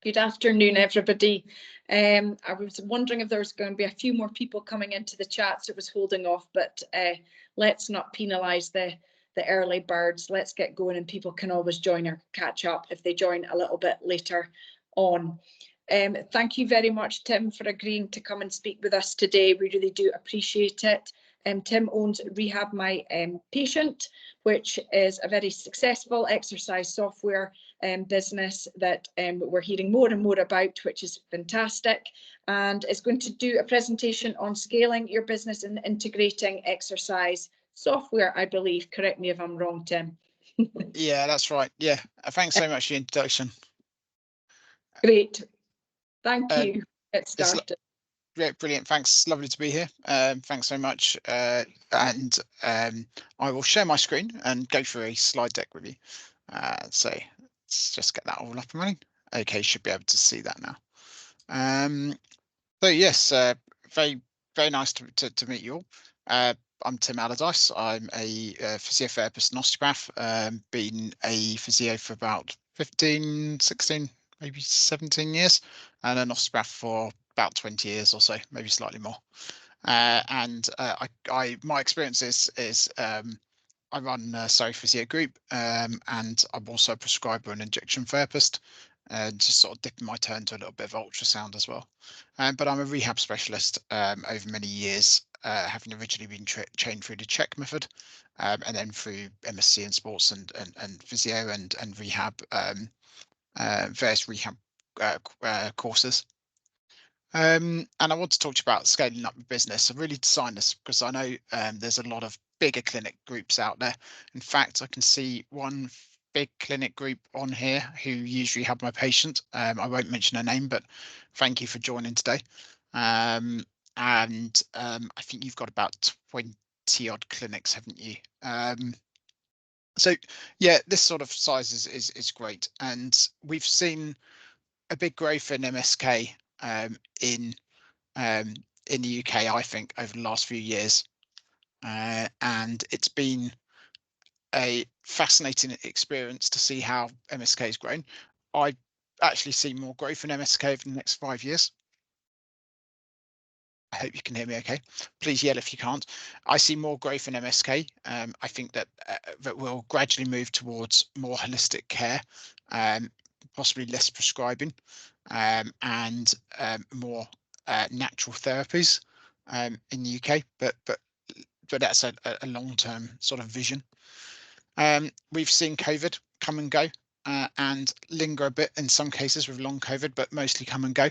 Good afternoon, everybody. I was wondering if there was going to be a few more people coming into the chat, so it was holding off, but let's not penalise the early birds. Let's get going, and people can always join or catch up if they join a little bit later on. Thank you very much, Tim, for agreeing to come and speak with us today. We really do appreciate it. Tim owns Rehab My Patient, which is a very successful exercise software business that we're hearing more and more about, which is fantastic, and is going to do a presentation on scaling your business and integrating exercise software, I believe. Correct me if I'm wrong, Tim. Yeah, that's right. Yeah, thanks so much for the introduction. Great, thank you. Get started. Great, brilliant. Thanks. Lovely to be here. Thanks so much. I will share my screen and go through a slide deck with you. So let's just get that all up and running. Okay, should be able to see that now. So yes, very nice to meet you all. I'm Tim Allardyce. I'm a physiotherapist and osteopath. Been a physio for about 15, 16, maybe 17 years, and an osteopath for about 20 years or so, maybe slightly more. My experience is I run Surrey Physio Group, and I'm also a prescriber and injection therapist, just sort of dipping my toe into a little bit of ultrasound as well. But I'm a rehab specialist over many years, having originally been trained through the check method, and then through MSc in sports and physio and rehab, various rehab courses. And I want to talk to you about scaling up the business. I really designed this because I know there's a lot of bigger clinic groups out there. In fact, I can see one big clinic group on here who use Rehab My Patient. I won't mention her name, but thank you for joining today. I think you've got about 20 odd clinics, haven't you? So yeah, this sort of size is great, and we've seen a big growth in MSK in the UK, I think, over the last few years, and it's been a fascinating experience to see how MSK has grown. I actually see more growth in MSK over the next 5 years. I hope you can hear me okay. Please yell if you can't. I see more growth in MSK. I think that we'll gradually move towards more holistic care, possibly less prescribing, and more natural therapies in the UK. But that's a long-term sort of vision. We've seen COVID come and go, and linger a bit in some cases with long COVID, but mostly come and go.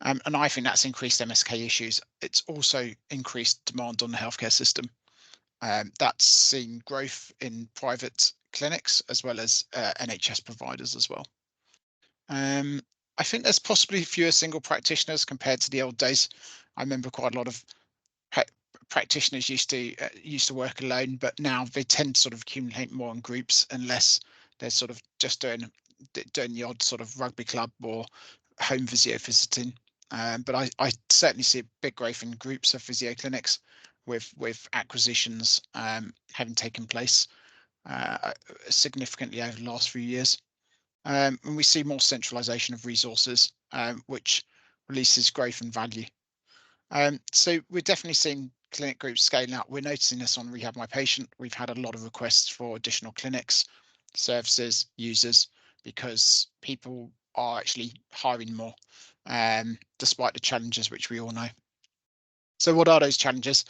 And I think that's increased MSK issues. It's also increased demand on the healthcare system. That's seen growth in private clinics as well as NHS providers as well. I think there's possibly fewer single practitioners compared to the old days. I remember quite a lot of practitioners used to work alone, but now they tend to sort of accumulate more in groups unless they're sort of just doing the odd sort of rugby club or home physio visiting. But I certainly see a big growth in groups of physio clinics with acquisitions having taken place significantly over the last few years. And we see more centralisation of resources, which releases growth and value. So we're definitely seeing clinic groups scaling up. We're noticing this on Rehab My Patient. We've had a lot of requests for additional clinics, services, users, because people are actually hiring more, despite the challenges which we all know. So what are those challenges?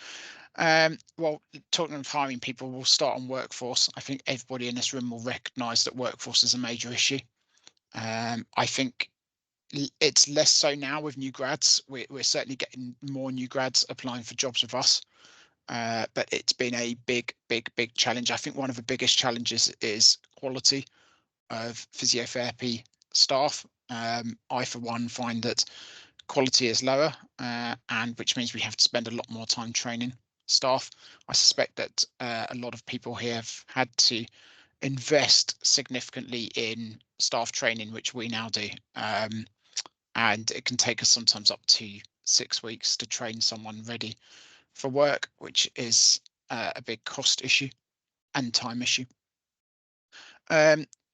Well, talking of hiring people, we'll start on workforce. I think everybody in this room will recognise that workforce is a major issue. I think it's less so now with new grads. We're certainly getting more new grads applying for jobs with us, but it's been a big challenge. I think one of the biggest challenges is quality of physiotherapy staff. I, for one, find that quality is lower, and which means we have to spend a lot more time training staff. I suspect that a lot of people here have had to invest significantly in staff training, which we now do. And it can take us sometimes up to 6 weeks to train someone ready for work, which is a big cost issue and time issue.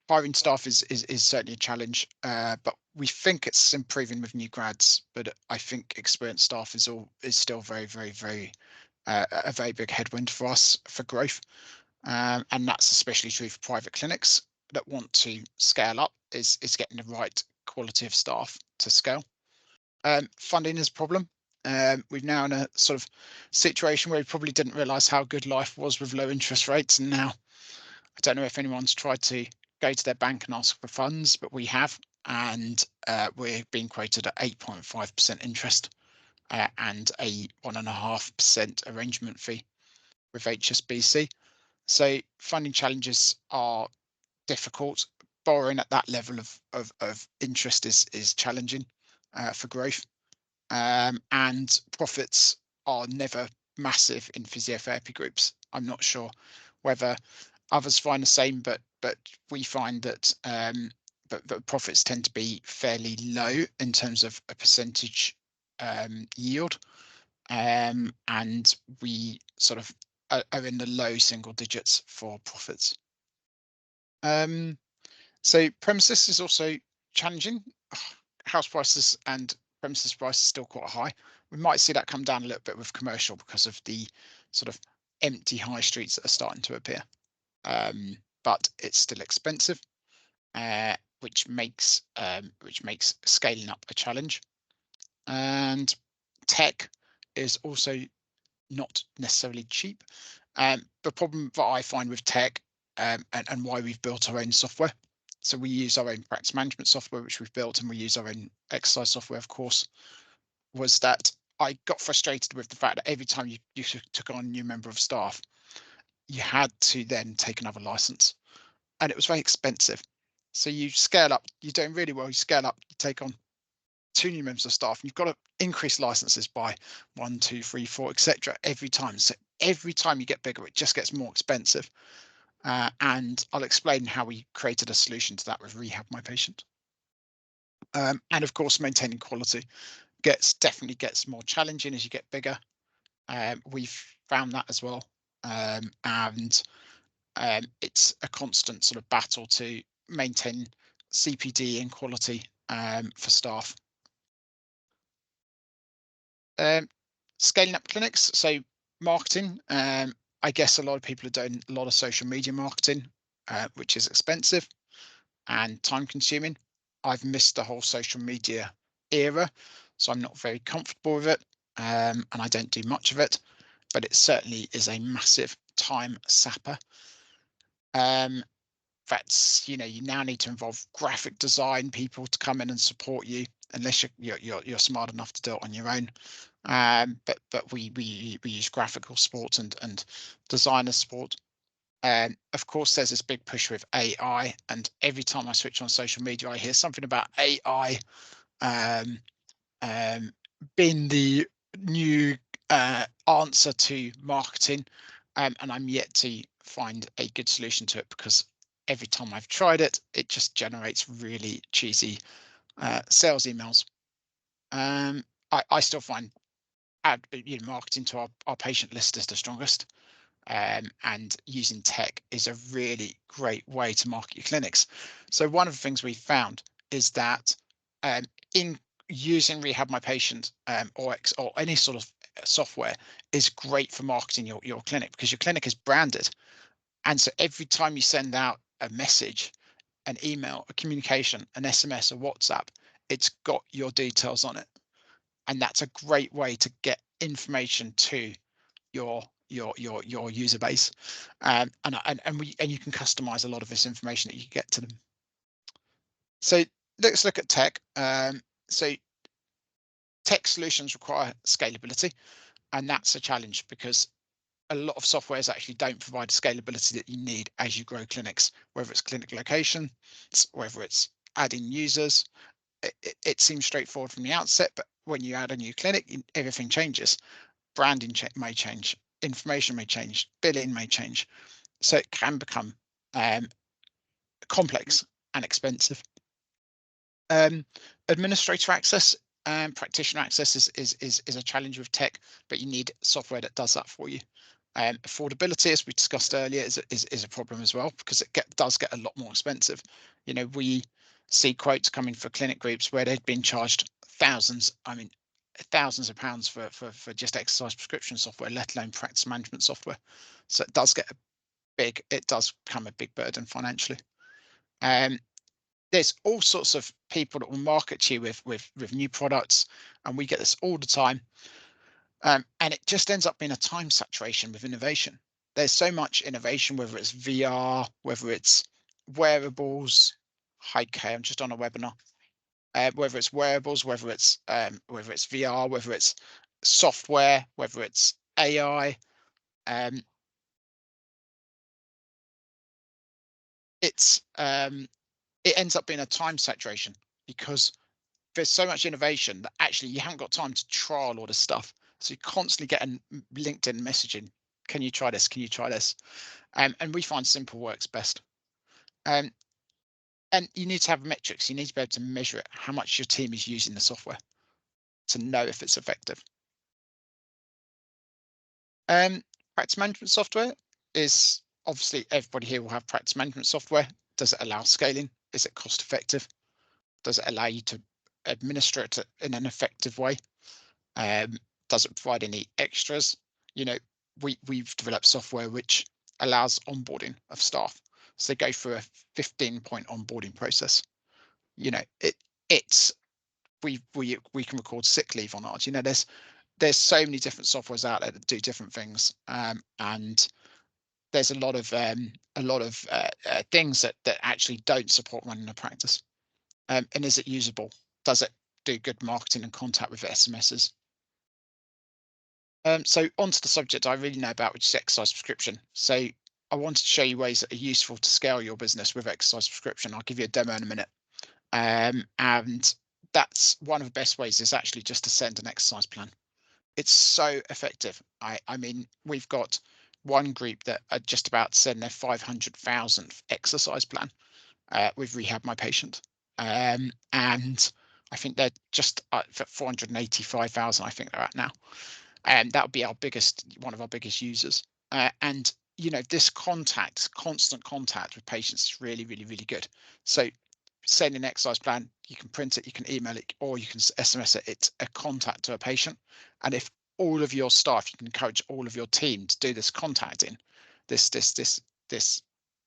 hiring staff is certainly a challenge, but we think it's improving with new grads. But I think experienced staff is still very a very big headwind for us for growth, and that's especially true for private clinics that want to scale up. Is getting the right quality of staff to scale. Funding is a problem. We're now in a sort of situation where we probably didn't realise how good life was with low interest rates, and now I don't know if anyone's tried to go to their bank and ask for funds, but we have, and we're being quoted at 8.5% interest and a 1.5% arrangement fee with HSBC. So funding challenges are difficult. Borrowing at that level of interest is challenging for growth. And profits are never massive in physiotherapy groups. I'm not sure whether others find the same, but we find that but profits tend to be fairly low in terms of a percentage yield, and we sort of are in the low single digits for profits. So premises is also challenging. House prices and premises prices still quite high. We might see that come down a little bit with commercial because of the sort of empty high streets that are starting to appear. But it's still expensive, which makes scaling up a challenge. And tech is also not necessarily cheap. The problem that I find with tech, and why we've built our own software. So we use our own practice management software, which we've built, and we use our own exercise software, of course, was that I got frustrated with the fact that every time you took on a new member of staff, you had to then take another license, and it was very expensive. So you scale up, you're doing really well, you scale up, you take on 2 new members of staff, and you've got to increase licenses by 1, 2, 3, 4, etc. every time. So every time you get bigger, it just gets more expensive. And I'll explain how we created a solution to that with Rehab My Patient. And of course, maintaining quality definitely gets more challenging as you get bigger. We've found that as well, and it's a constant sort of battle to maintain CPD and quality for staff. Scaling up clinics, so marketing. I guess a lot of people are doing a lot of social media marketing, which is expensive and time consuming. I've missed the whole social media era, so I'm not very comfortable with it, and I don't do much of it, but it certainly is a massive time sapper. That's, you now need to involve graphic design people to come in and support you, unless you're smart enough to do it on your own. But we use graphical support and designer support. Of course, there's this big push with AI, and every time I switch on social media, I hear something about AI being the new answer to marketing, and I'm yet to find a good solution to it, because every time I've tried it, it just generates really cheesy sales emails. I still find marketing to our patient list is the strongest, and using tech is a really great way to market your clinics. So one of the things we found is that in using Rehab My Patient or any sort of software is great for marketing your clinic, because your clinic is branded, and so every time you send out a message, an email, a communication, an SMS, or WhatsApp, it's got your details on it, and that's a great way to get information to your user base, and you can customize a lot of this information that you get to them. So let's look at tech. So tech solutions require scalability, and that's a challenge, because a lot of softwares actually don't provide scalability that you need as you grow clinics, whether it's clinic location, whether it's adding users. It seems straightforward from the outset, but when you add a new clinic, everything changes. Branding may change, information may change, billing may change. So it can become complex and expensive. Administrator access and practitioner access is a challenge with tech, but you need software that does that for you. Affordability, as we discussed earlier, is a problem as well, because it does get a lot more expensive. You know, we see quotes coming for clinic groups where they've been charged thousands of pounds for just exercise prescription software, let alone practice management software. So it does become a big burden financially. There's all sorts of people that will market to you with new products, and we get this all the time. And it just ends up being a time saturation with innovation. There's so much innovation, whether it's VR, whether it's wearables. Hi, Kay, I'm just on a webinar. Whether it's wearables, whether it's VR, whether it's software, whether it's AI. It ends up being a time saturation, because there's so much innovation that actually you haven't got time to trial all this stuff. So you constantly get LinkedIn messaging. Can you try this? Can you try this? And we find simple works best. And you need to have metrics. You need to be able to measure it, how much your team is using the software, to know if it's effective. Practice management software is, obviously everybody here will have practice management software. Does it allow scaling? Is it cost effective? Does it allow you to administer it in an effective way? Does it provide any extras? You know, we've developed software which allows onboarding of staff. So they go through a 15-point onboarding process. You know, we can record sick leave on ours. You know, there's so many different softwares out there that do different things, and there's a lot of things that actually don't support running a practice. And is it usable? Does it do good marketing and contact with SMSs? So onto the subject I really know about, which is exercise prescription. So I wanted to show you ways that are useful to scale your business with exercise prescription. I'll give you a demo in a minute. And that's one of the best ways, is actually just to send an exercise plan. It's so effective. I mean, we've got one group that are just about to send their 500,000th exercise plan with Rehab My Patient. And I think they're just at 485,000, I think they're at now. And that would be one of our biggest users. And you know, this constant contact with patients is really, really, really good. So send an exercise plan, you can print it, you can email it, or you can SMS it. It's a contact to a patient. And if all of your staff, you can encourage all of your team to do this contacting, this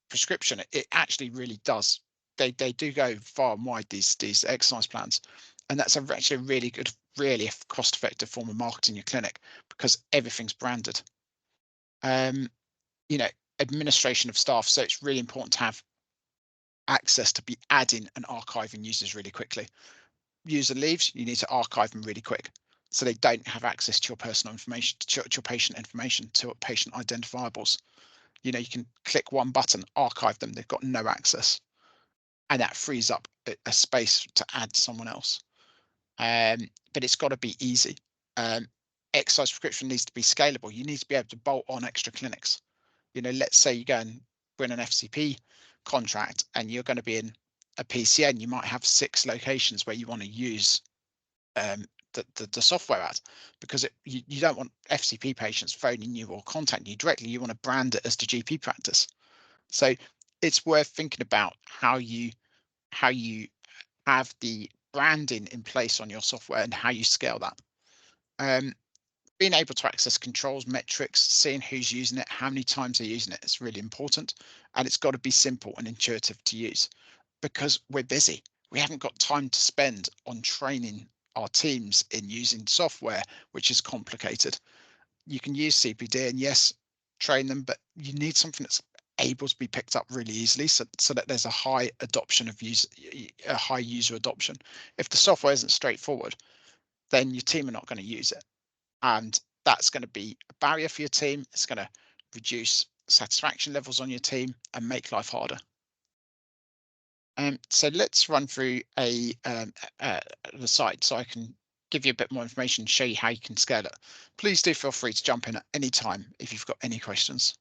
prescription, it actually really does. They do go far and wide, these exercise plans. And that's actually a really good, really cost-effective form of marketing your clinic, because everything's branded. You know, administration of staff. So it's really important to have access to be adding and archiving users really quickly. User leaves, you need to archive them really quick, so they don't have access to your personal information, to your patient information, to patient identifiables. You know, you can click one button, archive them, they've got no access, and that frees up a space to add someone else. But it's got to be easy. Exercise prescription needs to be scalable. You need to be able to bolt on extra clinics. You know, let's say you go and win an FCP contract and you're going to be in a PCN, you might have 6 locations where you want to use the software at, because you don't want FCP patients phoning you or contacting you directly. You want to brand it as the GP practice. So it's worth thinking about how you have the branding in place on your software and how you scale that. Being able to access controls, metrics, seeing who's using it, how many times they're using it, is really important. And it's got to be simple and intuitive to use, because we're busy. We haven't got time to spend on training our teams in using software, which is complicated. You can use CPD and yes, train them, but you need something that's able to be picked up really easily, so that there's a high user adoption. If the software isn't straightforward, then your team are not going to use it. And that's going to be a barrier for your team. It's going to reduce satisfaction levels on your team and make life harder. So let's run through the site so I can give you a bit more information, show you how you can scale it. Please do feel free to jump in at any time if you've got any questions.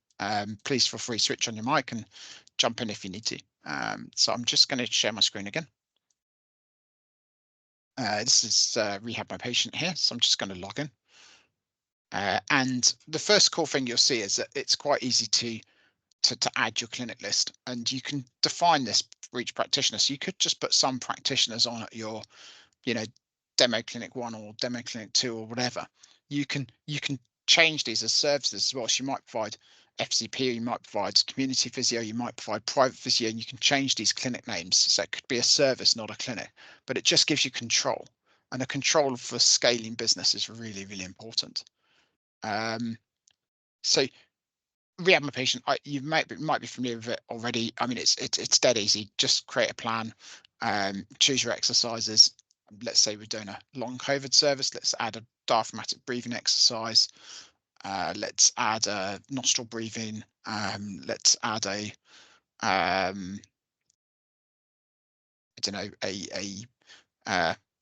Please feel free to switch on your mic and jump in if you need to. So I'm just going to share my screen again. This is Rehab My Patient here, so I'm just going to log in. And the first cool thing you'll see is that it's quite easy to add your clinic list, and you can define this for each practitioner. So you could just put some practitioners on at your, demo clinic 1 or demo clinic 2 or whatever. You can change these as services as well. So you might provide FCP, you might provide community physio, you might provide private physio, and you can change these clinic names. So it could be a service, not a clinic, but it just gives you control. And a control for scaling business is really, really important. So Rehab My Patient, you might be familiar with it already. I mean, it's dead easy. Just create a plan, choose your exercises. Let's say we're doing a long COVID service. Let's add a diaphragmatic breathing exercise. Let's add a nostril breathing. Let's add a I don't know,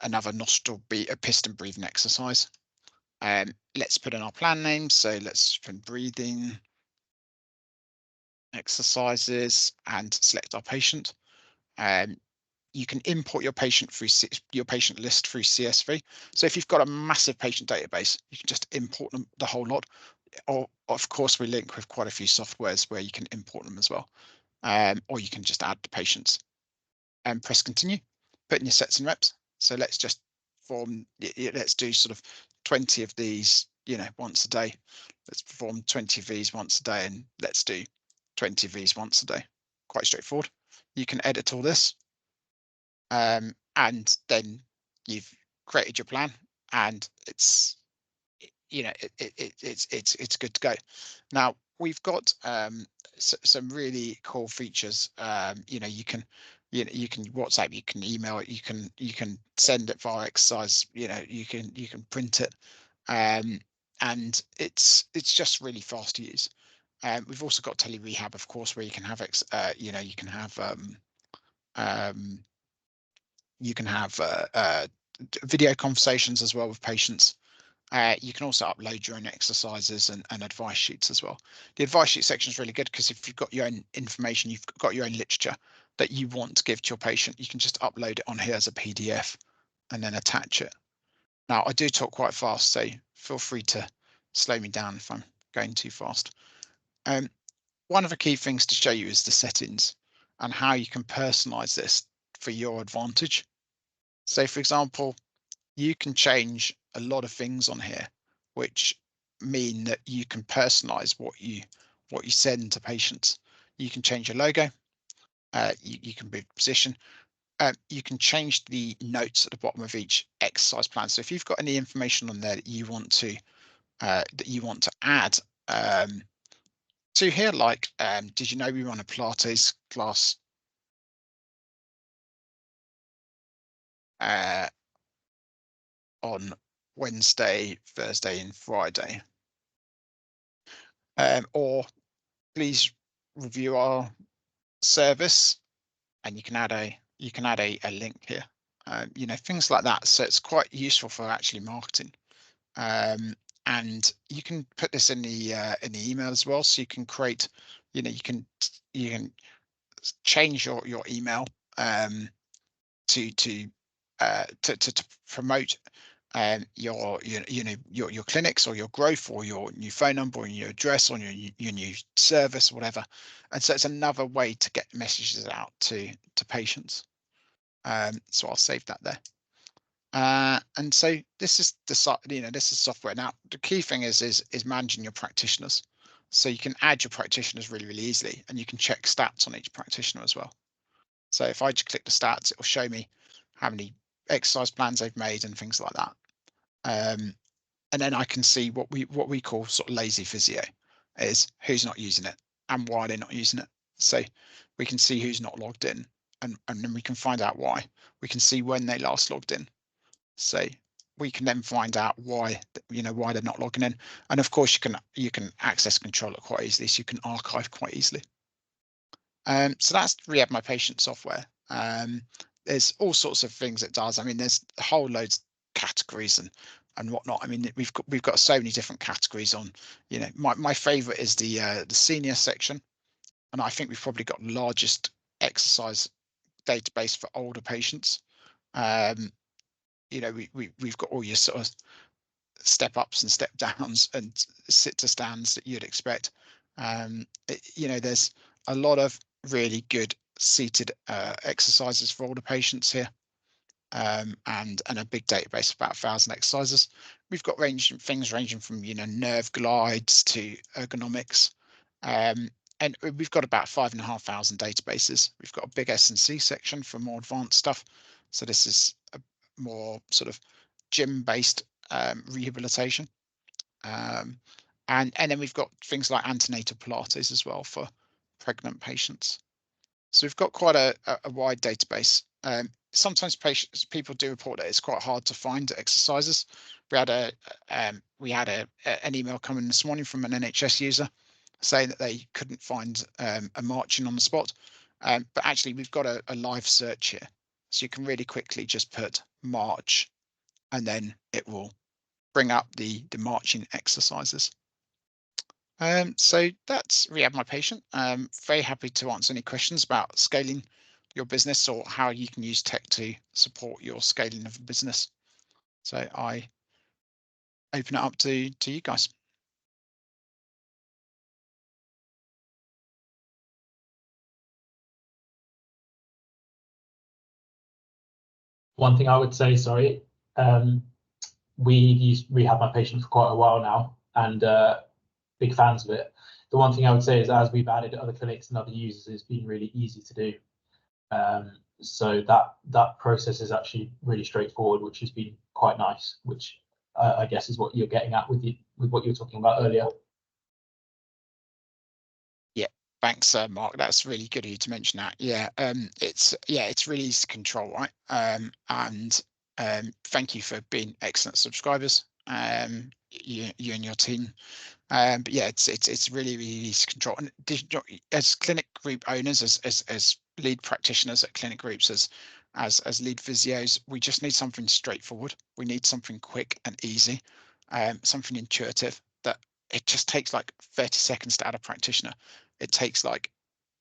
another a piston breathing exercise. Let's put in our plan name. So let's put breathing exercises and select our patient. You can import your patient list through CSV. So if you've got a massive patient database, you can just import them, the whole lot. Or of course, we link with quite a few softwares where you can import them as well. Or you can just add the patients and press continue. Put in your sets and reps. So let's just let's do sort of 20 of these, once a day. Let's perform 20 of these once a day, and let's do 20 of these once a day. Quite straightforward. You can edit all this, and then you've created your plan, and it's good to go. Now we've got some really cool features. You can WhatsApp, you can email it, you can send it via exercise, you can print it, and it's just really fast to use. We've also got tele rehab, of course, where you can have video conversations as well with patients. You can also upload your own exercises and advice sheets as well. The advice sheet section is really good because if you've got your own information, you've got your own literature that you want to give to your patient, you can just upload it on here as a PDF and then attach it. Now, I do talk quite fast, so feel free to slow me down if I'm going too fast. One of the key things to show you is the settings and how you can personalize this for your advantage. So, for example, you can change a lot of things on here, which mean that you can personalize what you send to patients. You can change your logo. You can move position. You can change the notes at the bottom of each exercise plan. So if you've got any information on there that you want to add to here, like did you know we run a Pilates class on Wednesday, Thursday, and Friday? Or please review our service, and you can add a link here. Things like that. So it's quite useful for actually marketing. And you can put this in the email as well. So you can create, you can change your email to promote your clinics or your growth or your new phone number or your address or your new service or whatever. And so it's another way to get messages out to patients. So I'll save that there. And so this is this is software. Now the key thing is managing your practitioners. So you can add your practitioners really, really easily, and you can check stats on each practitioner as well. So if I just click the stats, it will show me how many exercise plans they've made and things like that. And then I can see what we call sort of lazy physio, is who's not using it and why they're not using it. So we can see who's not logged in, and then we can find out why. We can see when they last logged in. So we can then find out why they're not logging in. And of course you can access control it quite easily, so you can archive quite easily. So that's Rehab My Patient software. There's all sorts of things it does. I mean, there's a whole loads of categories and whatnot. I mean, we've got so many different categories on. My favorite is the senior section, and I think we've probably got the largest exercise database for older patients. We've got all your sort of step ups and step downs and sit to stands that you'd expect. There's a lot of really good seated exercises for older patients here, and a big database of about 1,000 exercises. We've got things ranging from nerve glides to ergonomics, and we've got about 5,500 databases. We've got a big S&C section for more advanced stuff. So this is a more sort of gym-based rehabilitation, and then we've got things like antenatal Pilates as well for pregnant patients. So we've got quite a wide database. Sometimes people do report that it's quite hard to find exercises. We had an email coming this morning from an NHS user saying that they couldn't find a marching on the spot, but actually we've got a live search here, so you can really quickly just put march, and then it will bring up the marching exercises. So that's Rehab My Patient. Very happy to answer any questions about scaling your business or how you can use tech to support your scaling of a business. So I open it up to you guys. One thing I would say, sorry, we've used Rehab My Patient for quite a while now, and big fans of it. The one thing I would say is, as we've added other clinics and other users, it's been really easy to do. So that process is actually really straightforward, which has been quite nice, which I guess is what you're getting at with what you were talking about earlier. Yeah, thanks, Mark. That's really good of you to mention that. Yeah, it's really easy to control, right? And thank you for being excellent subscribers. You and your team. But yeah, it's really easy to control. And as clinic group owners, as lead practitioners at clinic groups, as lead physios, we just need something straightforward. We need something quick and easy, something intuitive, that it just takes like 30 seconds to add a practitioner. It takes like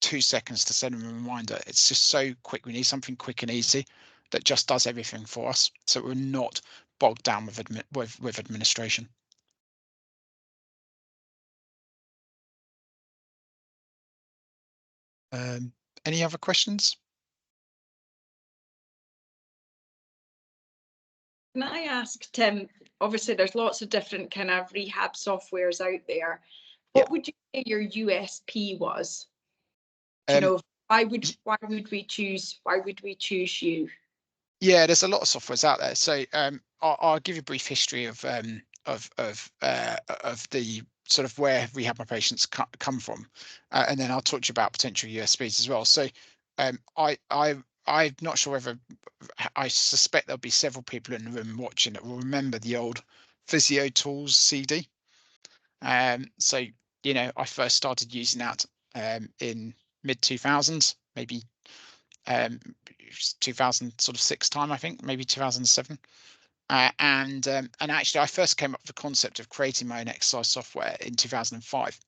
2 seconds to send them a reminder. It's just so quick. We need something quick and easy that just does everything for us, so we're not bogged down with administration. Any other questions? Can I ask, Tim, obviously there's lots of different kind of rehab softwares out there. What would you say your USP was? Do you know, why would we choose you? Yeah, there's a lot of softwares out there. So I'll give you a brief history of the sort of where Rehab My Patients come from, and then I'll talk to you about potential USPs as well. So I'm not sure whether, I suspect there'll be several people in the room watching that will remember the old Physio Tools CD. So I first started using that in mid 2000s, maybe 2006 time, I think, maybe 2007. And actually I first came up with the concept of creating my own exercise software in 2005,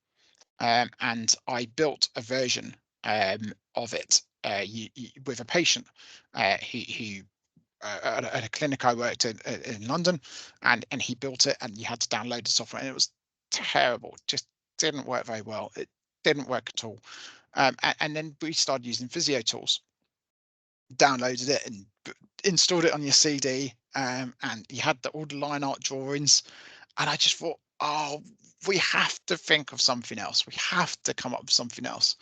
and I built a version of it with a patient who at a clinic I worked in London, and he built it, and you had to download the software, and it was terrible. Just didn't work very well. It didn't work at all. And then we started using Physio Tools, downloaded it and installed it on your CD, and you had all the line art drawings, and I just thought, oh, we have to think of something else. We have to come up with something else.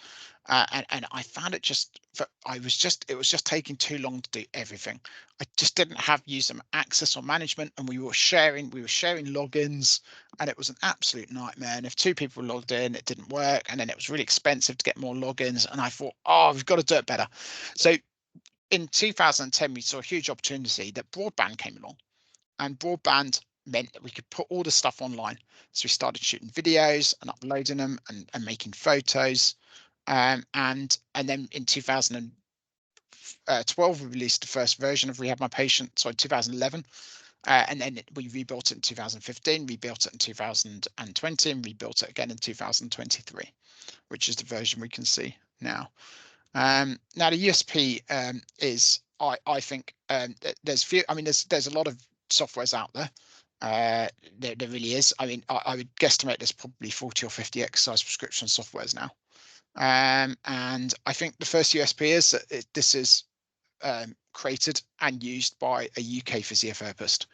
And I found it it was just taking too long to do everything. I just didn't have user access or management, and we were sharing logins, and it was an absolute nightmare. And if 2 people logged in, it didn't work, and then it was really expensive to get more logins. And I thought, oh, we've got to do it better. So in 2010, we saw a huge opportunity that broadband came along, and broadband meant that we could put all the stuff online. So we started shooting videos and uploading them and making photos. And then in 2012, we released the first version of Rehab My Patient. So in 2011, and then we rebuilt it in 2015, rebuilt it in 2020, and rebuilt it again in 2023, which is the version we can see now. Now the USP is, I think, there's a lot of softwares out there. There really is. I mean, I would guesstimate there's probably 40 or 50 exercise prescription softwares now. And I think the first USP is that this is created and used by a UK physiotherapist.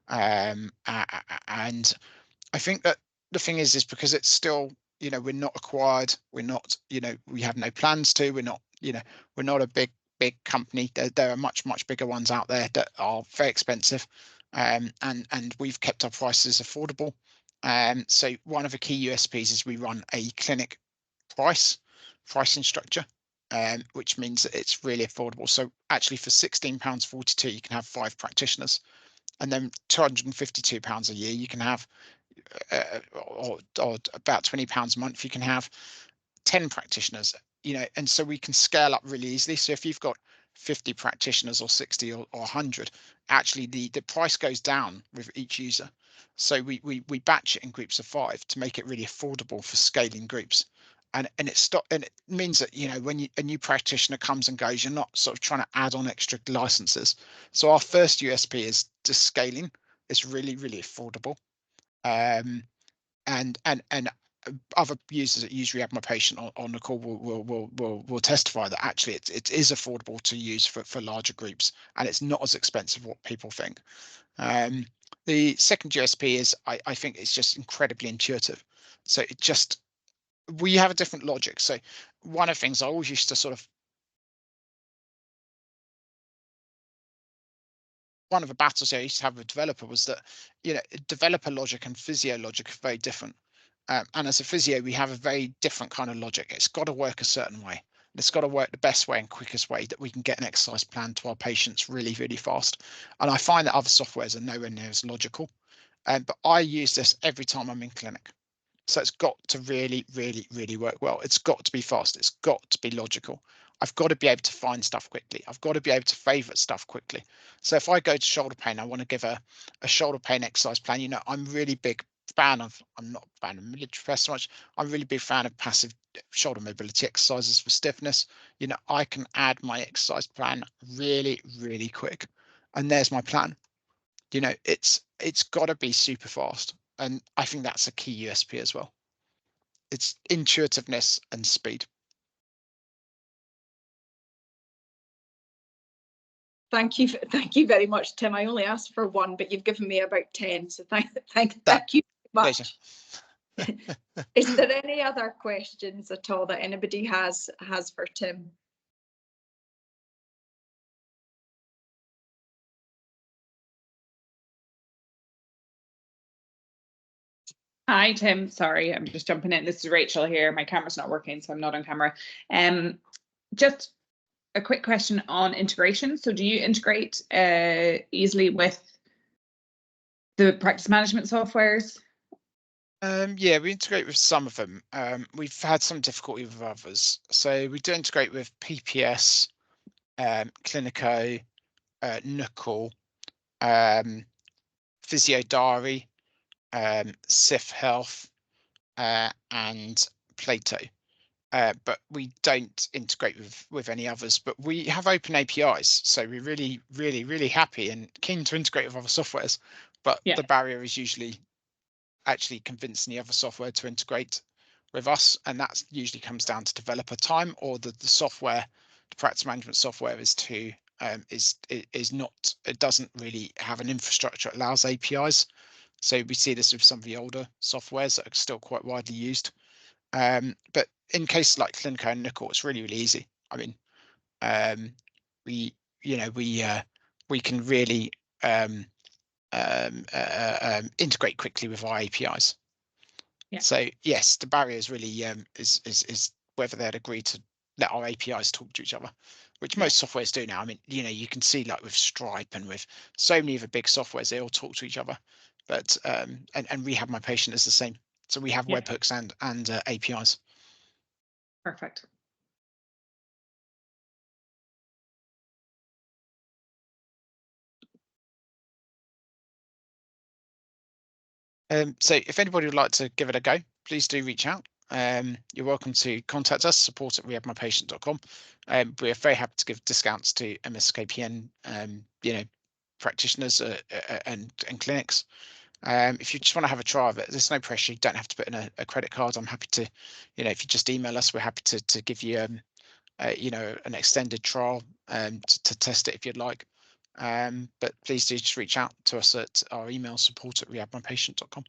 And I think that the thing is because it's still, we're not acquired, we're not, we have no plans to, we're not, we're not a big company. There are much bigger ones out there that are very expensive, and we've kept our prices affordable. So one of the key USPs is we run a clinic pricing structure, which means that it's really affordable. So actually for £16.42 you can have 5 practitioners, and then £252 a year you can have, or about £20 a month you can have 10 practitioners, and so we can scale up really easily. So if you've got 50 practitioners or 60 or 100, actually the price goes down with each user. So we batch it in groups of 5 to make it really affordable for scaling groups. And it means that, when a new practitioner comes and goes, you're not sort of trying to add on extra licenses. So our first USP is just scaling. It's really affordable. And other users that use Rehab My Patient on the call will testify that actually it is affordable to use for larger groups, and it's not as expensive as what people think. The second USP is I think it's just incredibly intuitive. So we have a different logic. So one of the things I always used to one of the battles I used to have with developer was that, developer logic and physio logic are very different. And as a physio, we have a very different kind of logic. It's got to work a certain way. It's got to work the best way and quickest way that we can get an exercise plan to our patients really fast. And I find that other softwares are nowhere near as logical. But I use this every time I'm in clinic. So it's got to really work well. It's got to be fast. It's got to be logical. I've got to be able to find stuff quickly. I've got to be able to favorite stuff quickly. So if I go to shoulder pain, I want to give a shoulder pain exercise plan. I'm really big fan of, I'm not a fan of military press so much. I'm really big fan of passive shoulder mobility exercises for stiffness. I can add my exercise plan really quick. And there's my plan. It's got to be super fast. And I think that's a key USP as well. It's intuitiveness and speed. Thank you very much, Tim. I only asked for 1, but you've given me about 10. So thank you much. Is there any other questions at all that anybody has for Tim? Hi, Tim. Sorry, I'm just jumping in. This is Rachel here. My camera's not working, so I'm not on camera. Just a quick question on integration. So do you integrate easily with the practice management softwares? Yeah, we integrate with some of them. We've had some difficulty with others. So we do integrate with PPS, Clinico, Nuckle, Physio Diary, SIF Health, and Plato. But we don't integrate with any others, but we have open APIs. So we're really happy and keen to integrate with other softwares. But the barrier is usually actually convincing the other software to integrate with us. And that usually comes down to developer time, or the software, the practice management software is not, it doesn't really have an infrastructure that allows APIs. So we see this with some of the older softwares that are still quite widely used. But in cases like Clinico and Nuckle, it's really easy. I mean, we can really integrate quickly with our APIs. Yeah. So yes, the barrier is really is whether they'd agree to let our APIs talk to each other, which most softwares do now. I mean, you can see like with Stripe and with so many of the big softwares, they all talk to each other. But and Rehab My Patient is the same. So we have webhooks and APIs. Perfect. So if anybody would like to give it a go, please do reach out. You're welcome to contact us, support@rehabmypatient.com. We're very happy to give discounts to MSKPN, practitioners and clinics. If you just want to have a try of it, there's no pressure. You don't have to put in a credit card. I'm happy to, if you just email us, we're happy to give you an extended trial to test it if you'd like. But please do just reach out to us at our email, support@rehabmypatient.com.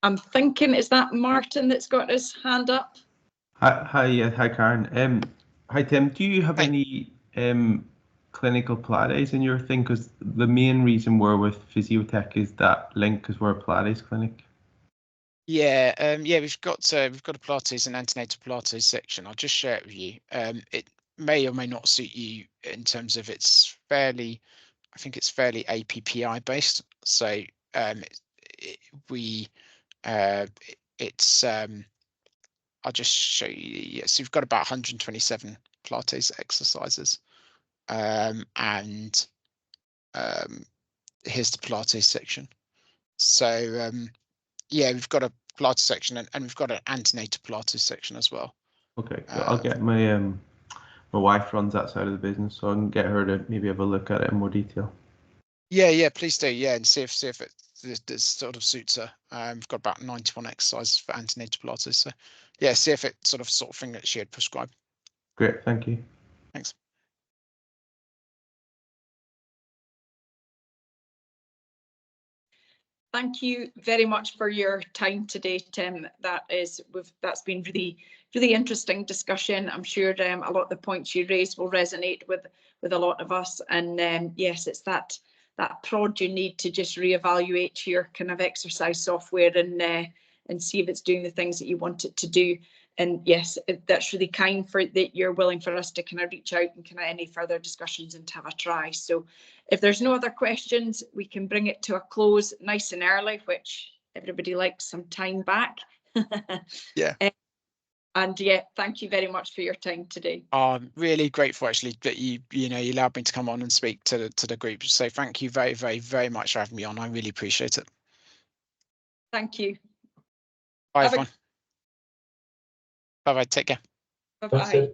I'm thinking, is that Martin that's got his hand up? Hi, Karen. Hi, Tim. Do you have any clinical Pilates in your thing? Because the main reason we're with Physiotech is that link, because we're a Pilates clinic. Yeah, we've got a Pilates and antenatal Pilates section. I'll just share it with you. It may or may not suit you in terms of I think it's fairly APPI based. So I'll just show you. Yes, we've got about 127 Pilates exercises, and here's the Pilates section. So we've got a Pilates section and we've got an antenatal Pilates section as well. Okay, cool. I'll get my wife runs that side of the business, so I can get her to maybe have a look at it in more detail. Yeah, please do. Yeah, and see if it this sort of suits her. We've got about 91 exercises for antenatal Pilates. So yeah, see if it sort of thing that she had prescribed. Great, thank you. Thanks. Thank you very much for your time today, Tim. That's been really interesting discussion. I'm sure a lot of the points you raised will resonate with a lot of us. And yes, it's that prod you need to just reevaluate your kind of exercise software and see if it's doing the things that you want it to do. And yes, that's really kind that you're willing for us to kind of reach out and kind of any further discussions and to have a try. So if there's no other questions, we can bring it to a close nice and early, which everybody likes some time back. Yeah. And yeah, thank you very much for your time today. I'm really grateful actually that you allowed me to come on and speak to the group. So thank you very, very, very much for having me on. I really appreciate it. Thank you. Bye, everyone. Bye-bye. Take care. Bye-bye.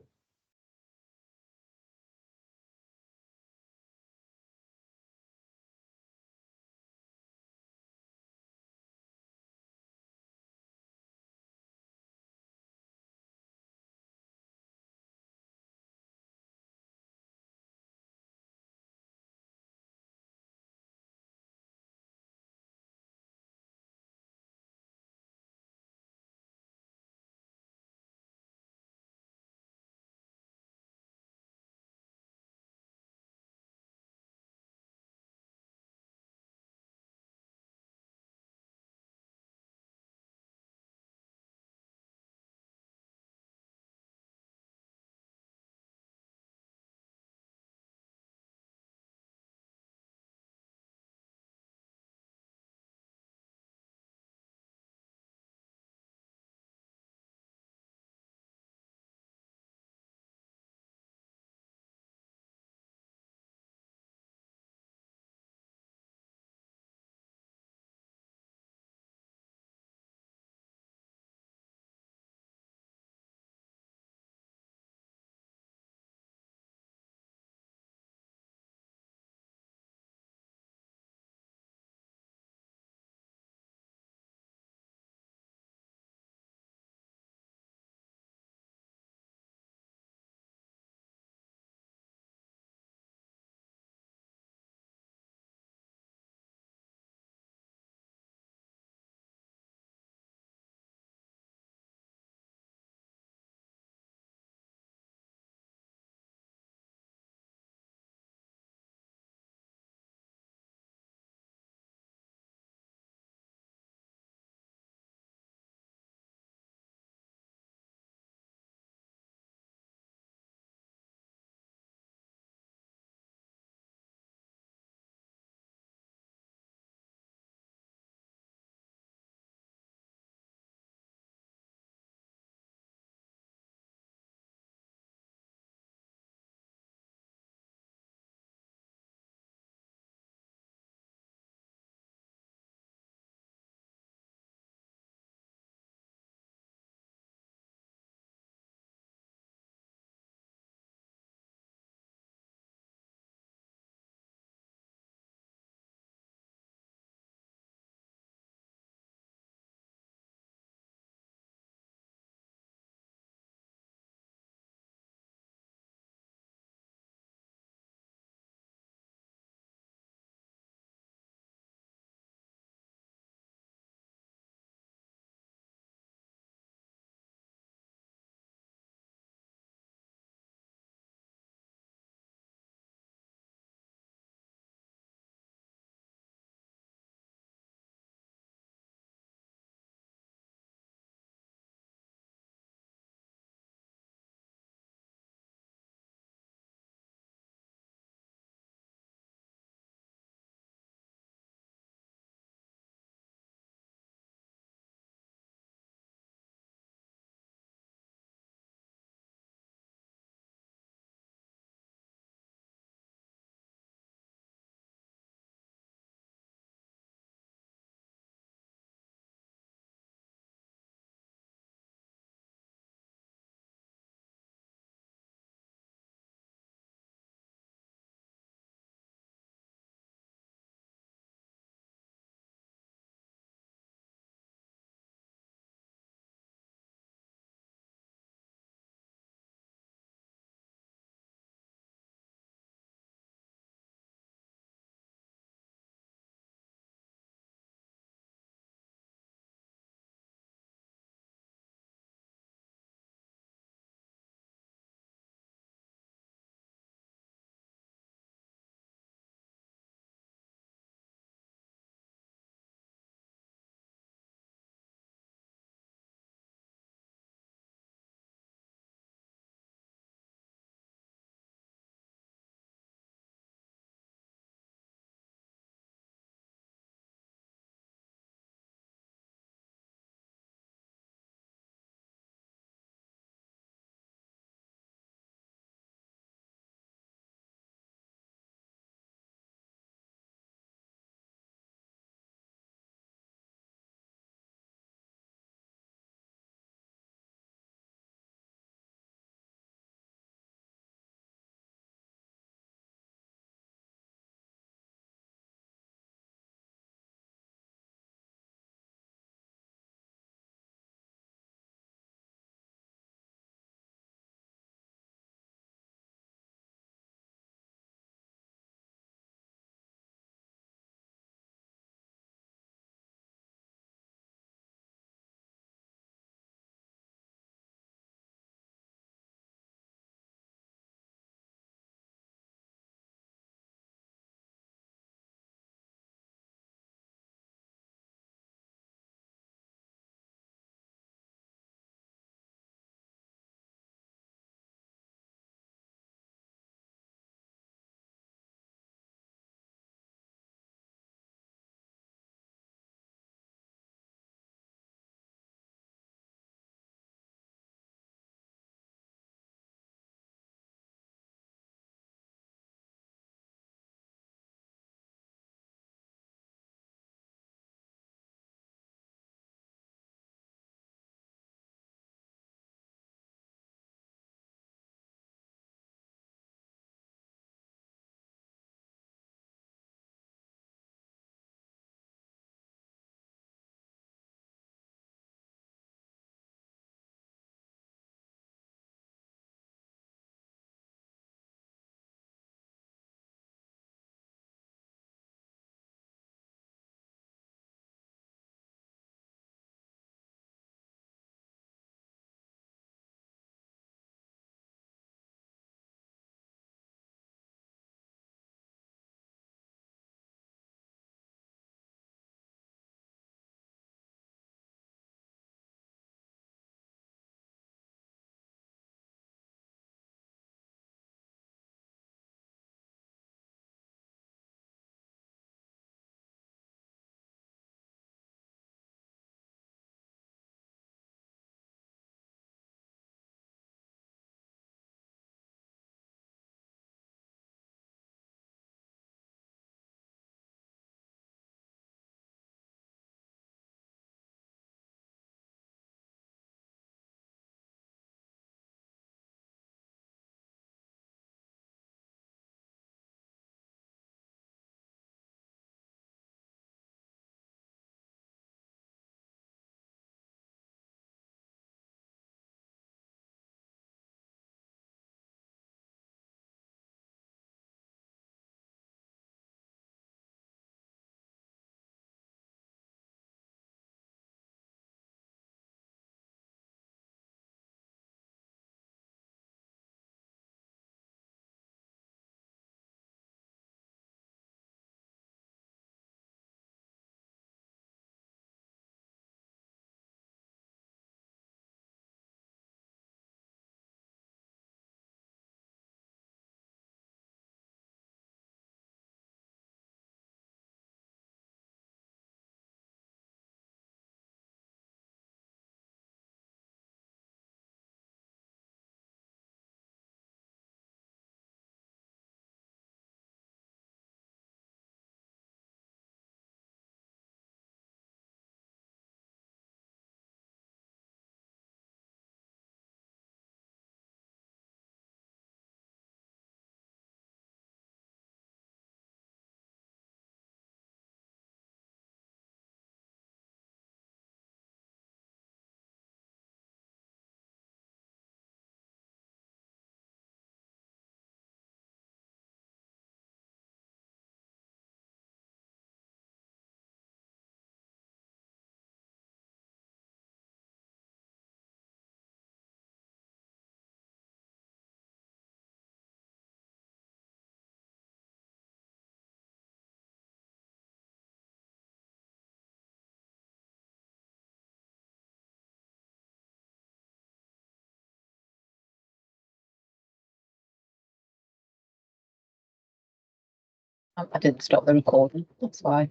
I didn't stop the recording. That's fine.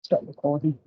Stop recording.